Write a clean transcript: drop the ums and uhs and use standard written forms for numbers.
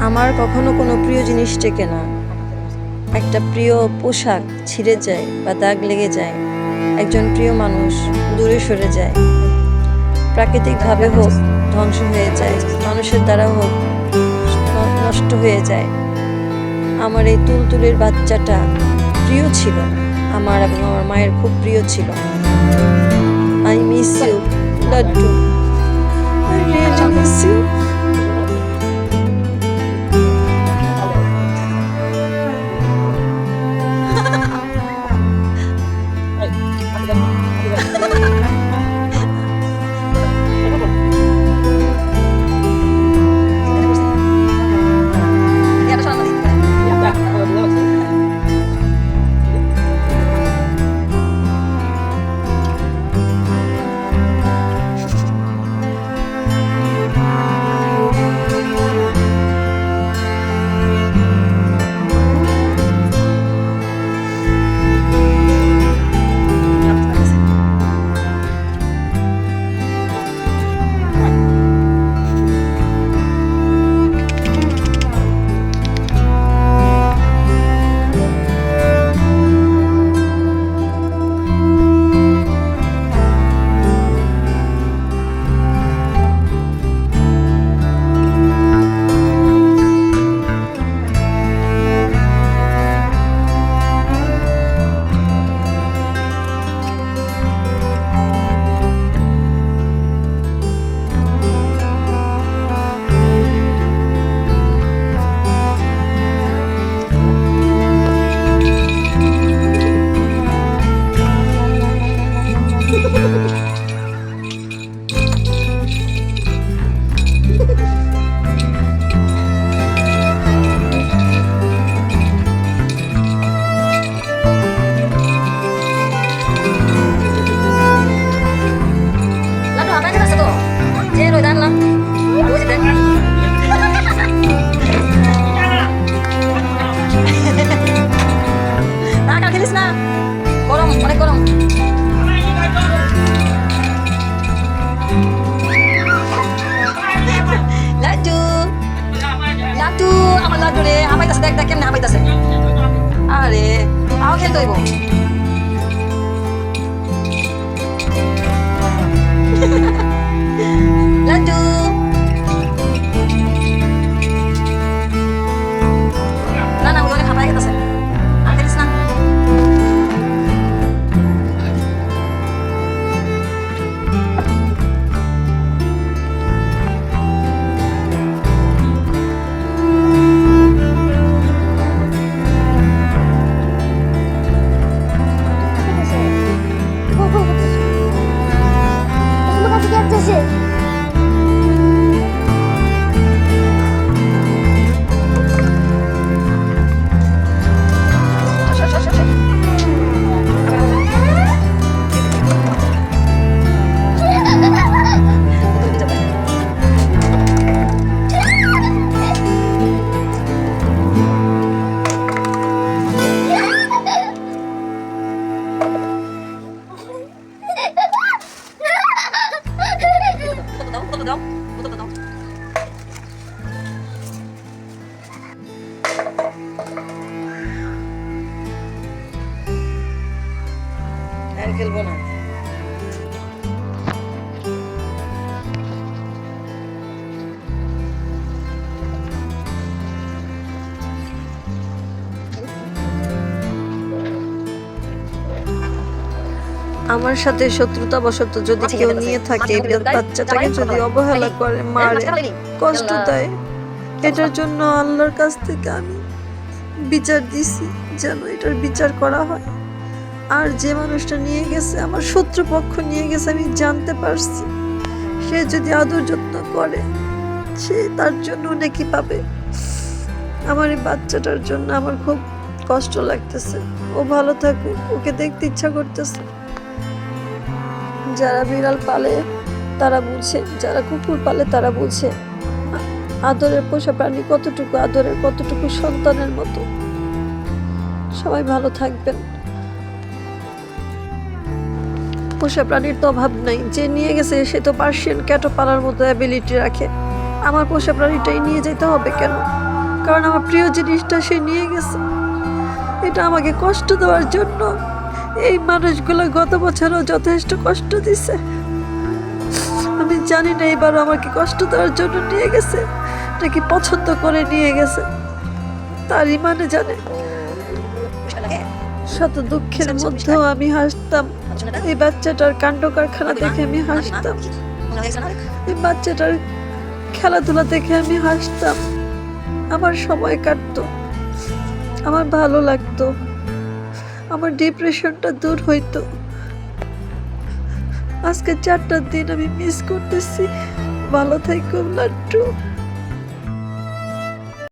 আমার কখনো কোনো প্রিয় জিনিস টেকে না। একটা প্রিয় পোশাক ছিঁড়ে যায় বা দাগ লেগে যায়, একজন প্রিয় মানুষ দূরে সরে যায়, প্রাকৃতিকভাবে হোক ধ্বংস হয়ে যায়, মানুষের দ্বারা হোক নষ্ট হয়ে যায়। আমার এই তুলতুলের বাচ্চাটা প্রিয় ছিল আমার এবং আমার মায়ের খুব প্রিয় ছিল। I miss you Laddu, I really miss you. কেমনে হামাইতেছে, আরে আও খেলতে হইব। লাড্ডু না না ওখানে খাবার গেছে আর খেলিস না। খেলবো না। আমার সাথে শত্রুতা বশত যদি কেউ নিয়ে থাকে, বাচ্চাটাকে যদি অবহেলা করে, মারে, কষ্ট দেয়, এটার জন্য আল্লাহর কাছ থেকে আমি বিচার দিছি যেন এটার বিচার করা হয়। আর যে মানুষটা নিয়ে গেছে, আমার শত্রুপক্ষ নিয়ে গেছে, আমি জানতে পারছি সে যদি আদর যত্ন করে সে তার জন্য নাকি পাবে। আমার এই বাচ্চাটার জন্য আমার খুব কষ্ট লাগতেছে। ও ভালো থাকুক, ওকে দেখতে ইচ্ছা করতেছে। যারা বিড়াল পালে তারা বুঝে, যারা কুকুর পালে তারা বুঝে আদরের পোষা প্রাণী কতটুকু আদরের, কতটুকু সন্তানের মতো। সবাই ভালো থাকবেন। পোষা প্রাণীর তো অভাব নাই, যে নিয়ে গেছে সে তো পার্সিয়ান ক্যাটও পালার মতো অ্যাবিলিটি রাখে। আমার পোষা প্রাণীটাই নিয়ে যেতে হবে কেন? কারণ আমার প্রিয় জিনিসটা সে নিয়ে গেছে। এটা আমাকে কষ্ট দেওয়ার জন্য এই মানুষগুলো গত বছরও যথেষ্ট কষ্ট দিছে। আমি জানি না এবারও আমাকে কষ্ট দেওয়ার জন্য নিয়ে গেছে নাকি পছন্দ করে নিয়ে গেছে, তারই মানে জানে। শত দুঃখের মধ্যেও আমি হাসতাম। এই বাচ্চাটার কাণ্ড কারখানা দেখে আমি হাসতাম, এই বাচ্চাটার খেলাধুলা দেখে আমি হাসতাম। আমার সময় কাটতো, আমার ভালো লাগতো, আমার ডিপ্রেশনটা দূর হইতো। আজকে 4টা দিন আমি মিস করতেছি। ভালো থাইকো লাড্ডু।